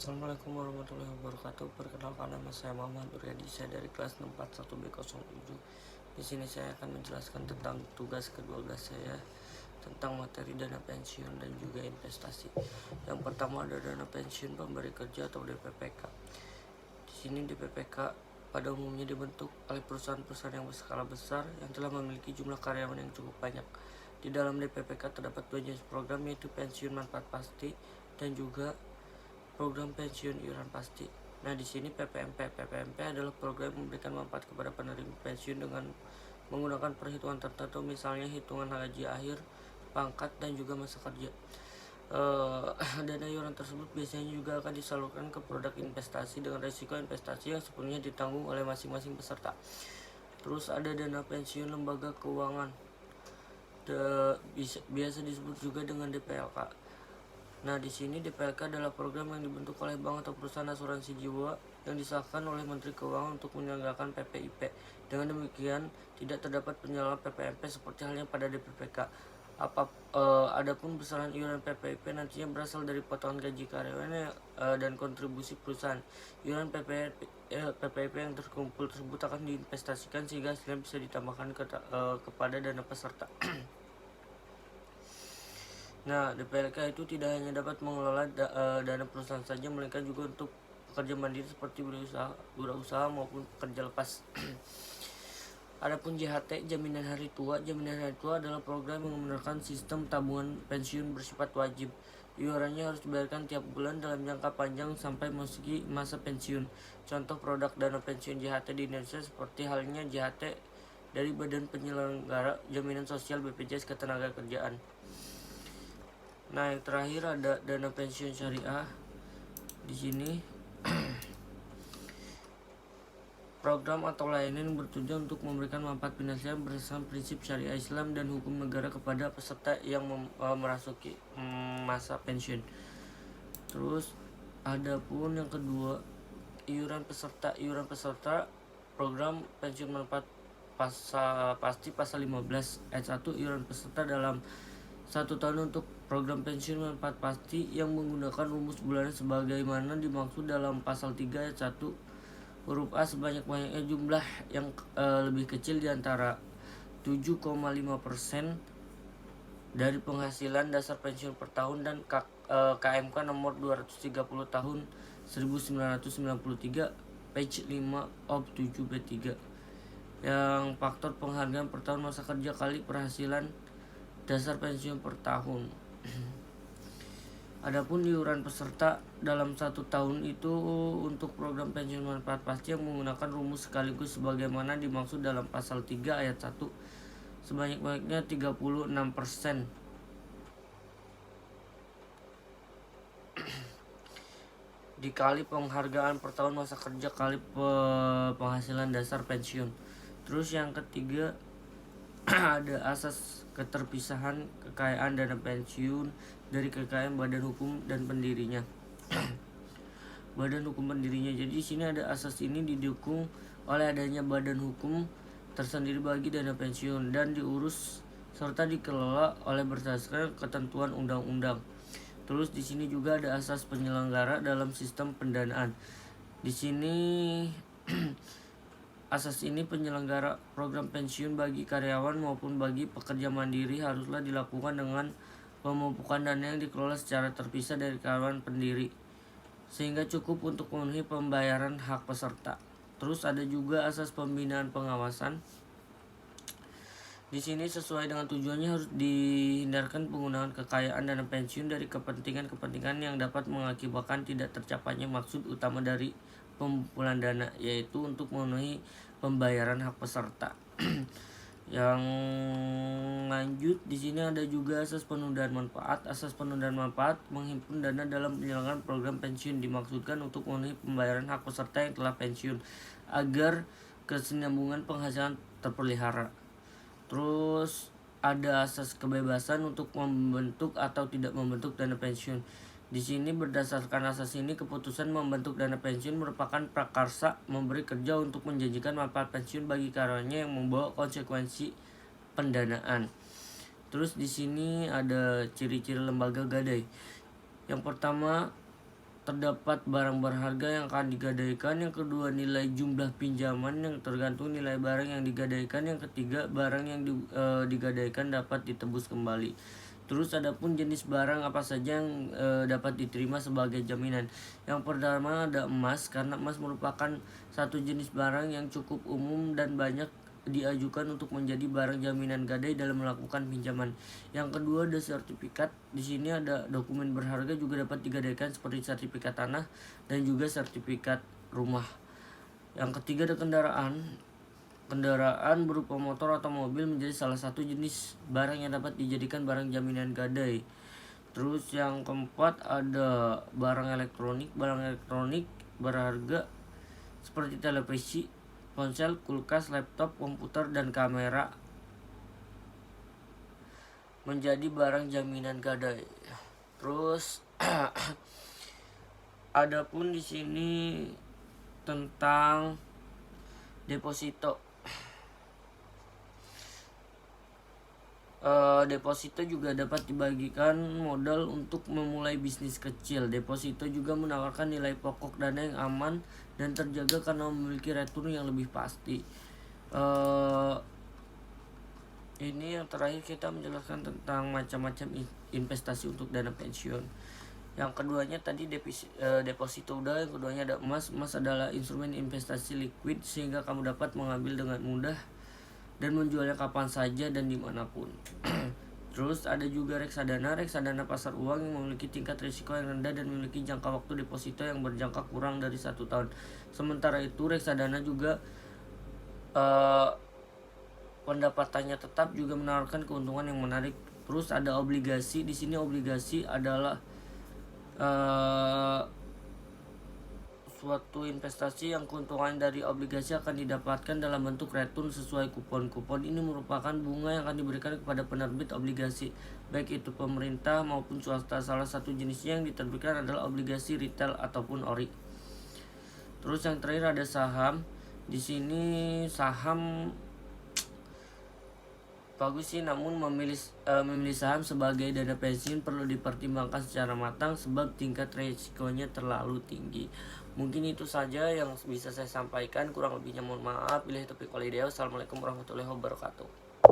Assalamualaikum warahmatullahi wabarakatuh. Perkenalkan, nama saya Muhammad Uryadi, saya dari kelas 641B07. Di sini saya akan menjelaskan tentang tugas ke-12 saya tentang materi dana pensiun dan juga investasi. Yang pertama ada dana pensiun pemberi kerja atau DPPK. Di sini DPPK pada umumnya dibentuk oleh perusahaan-perusahaan yang berskala besar yang telah memiliki jumlah karyawan yang cukup banyak. Di dalam DPPK terdapat dua jenis program, yaitu pensiun manfaat pasti dan juga program pensiun iuran pasti. Nah, di sini PPMP. PPMP adalah program yang memberikan manfaat kepada penerima pensiun dengan menggunakan perhitungan tertentu, misalnya hitungan gaji akhir, pangkat, dan juga masa kerja. Dana iuran tersebut biasanya juga akan disalurkan ke produk investasi dengan risiko investasi yang sepenuhnya ditanggung oleh masing-masing peserta. Terus ada dana pensiun lembaga keuangan, biasa disebut juga dengan DPLK. Nah, di sini DPLK adalah program yang dibentuk oleh bank atau perusahaan asuransi jiwa yang disahkan oleh Menteri Keuangan untuk menyelenggarakan PPIP. Dengan demikian, tidak terdapat penyalahan PPMP seperti halnya pada DPPK. Adapun besaran iuran PPIP nantinya berasal dari potongan gaji karyawannya dan kontribusi perusahaan. Iuran PPIP yang terkumpul tersebut akan diinvestasikan sehingga hasilnya bisa ditambahkan kepada dana peserta. Nah, DPLK itu tidak hanya dapat mengelola dana perusahaan saja, melainkan juga untuk pekerja mandiri seperti wirausaha maupun pekerja lepas. Adapun JHT, jaminan hari tua. Jaminan hari tua adalah program yang menggunakan sistem tabungan pensiun bersifat wajib. Iurannya harus dibayarkan tiap bulan dalam jangka panjang sampai memasuki masa pensiun. Contoh produk dana pensiun JHT di Indonesia seperti halnya JHT dari Badan Penyelenggara Jaminan Sosial BPJS Ketenagakerjaan. Nah, yang terakhir ada dana pensiun syariah. Di sini program atau layanan yang bertujuan untuk memberikan manfaat finansial berdasarkan prinsip syariah Islam dan hukum negara kepada peserta yang merasuki masa pensiun. Terus ada pun yang kedua, iuran peserta. Iuran peserta program pensiun manfaat pasti pasal 15 ayat 1. Iuran peserta dalam 1 tahun untuk program pensiun manfaat pasti yang menggunakan rumus bulanan sebagaimana dimaksud dalam pasal 3 ayat 1 huruf A sebanyak-banyaknya jumlah yang lebih kecil di antara 7,5% dari penghasilan dasar pensiun per tahun dan KMK nomor 230 tahun 1993 page 5 of 7B3 yang faktor penghargaan per tahun masa kerja kali penghasilan dasar pensiun per tahun. Adapun iuran peserta dalam 1 tahun itu untuk program pensiun manfaat pasti yang menggunakan rumus sekaligus sebagaimana dimaksud dalam pasal 3 ayat 1 sebanyak-banyaknya 36% dikali penghargaan per tahun masa kerja kali penghasilan dasar pensiun. Terus yang ketiga ada asas keterpisahan kekayaan dana pensiun dari kekayaan badan hukum dan pendirinya. Badan hukum pendirinya. Jadi di sini ada asas ini didukung oleh adanya badan hukum tersendiri bagi dana pensiun dan diurus serta dikelola oleh berdasarkan ketentuan undang-undang. Terus di sini juga ada asas penyelenggara dalam sistem pendanaan. Di sini asas ini penyelenggara program pensiun bagi karyawan maupun bagi pekerja mandiri haruslah dilakukan dengan pemupukan dana yang dikelola secara terpisah dari karyawan pendiri sehingga cukup untuk memenuhi pembayaran hak peserta. Terus ada juga asas pembinaan pengawasan. Di sini sesuai dengan tujuannya harus dihindarkan penggunaan kekayaan dana pensiun dari kepentingan-kepentingan yang dapat mengakibatkan tidak tercapainya maksud utama dari pengumpulan dana, yaitu untuk memenuhi pembayaran hak peserta. Yang lanjut di sini ada juga asas penundaan manfaat. Asas penundaan manfaat menghimpun dana dalam penyelenggaraan program pensiun dimaksudkan untuk memenuhi pembayaran hak peserta yang telah pensiun agar kesinambungan penghasilan terpelihara. Terus ada asas kebebasan untuk membentuk atau tidak membentuk dana pensiun. Di sini berdasarkan asas ini keputusan membentuk dana pensiun merupakan prakarsa memberi kerja untuk menjanjikan manfaat pensiun bagi karyawannya yang membawa konsekuensi pendanaan. Terus di sini ada ciri-ciri lembaga gadai. Yang pertama, terdapat barang berharga yang akan digadaikan. Yang kedua, nilai jumlah pinjaman yang tergantung nilai barang yang digadaikan. Yang ketiga, barang yang digadaikan dapat ditebus kembali. Terus adapun jenis barang apa saja yang dapat diterima sebagai jaminan. Yang pertama ada emas, karena emas merupakan satu jenis barang yang cukup umum dan banyak diajukan untuk menjadi barang jaminan gadai dalam melakukan pinjaman. Yang kedua ada sertifikat. Di sini ada dokumen berharga juga dapat digadaikan seperti sertifikat tanah dan juga sertifikat rumah. Yang ketiga ada kendaraan. Kendaraan berupa motor atau mobil menjadi salah satu jenis barang yang dapat dijadikan barang jaminan gadai. Terus yang keempat ada barang elektronik. Barang elektronik berharga seperti televisi, ponsel, kulkas, laptop, komputer, dan kamera menjadi barang jaminan gadai. Terus adapun di sini tentang deposito. Deposito juga dapat dibagikan modal untuk memulai bisnis kecil. Deposito juga menawarkan nilai pokok dana yang aman dan terjaga karena memiliki return yang lebih pasti. Ini yang terakhir kita menjelaskan tentang macam-macam investasi untuk dana pensiun. Yang keduanya tadi deposito udah, yang keduanya ada emas. Emas adalah instrumen investasi liquid sehingga kamu dapat mengambil dengan mudah dan menjualnya kapan saja dan dimanapun. Terus ada juga reksadana. Reksadana pasar uang yang memiliki tingkat risiko yang rendah dan memiliki jangka waktu deposito yang berjangka kurang dari 1 tahun. Sementara itu reksadana juga pendapatannya tetap juga menawarkan keuntungan yang menarik. Terus ada obligasi. Di sini obligasi adalah suatu investasi yang keuntungan dari obligasi akan didapatkan dalam bentuk return sesuai kupon. Kupon ini merupakan bunga yang akan diberikan kepada penerbit obligasi, baik itu pemerintah maupun swasta. Salah satu jenisnya yang diterbitkan adalah obligasi retail ataupun ori. Terus yang terakhir ada saham. Di sini saham bagus sih, namun memilih saham sebagai dana pensiun perlu dipertimbangkan secara matang sebab tingkat risikonya terlalu tinggi. Mungkin itu saja yang bisa saya sampaikan, kurang lebihnya mohon maaf. Bila topik wal hidayah. Wassalamualaikum warahmatullahi wabarakatuh.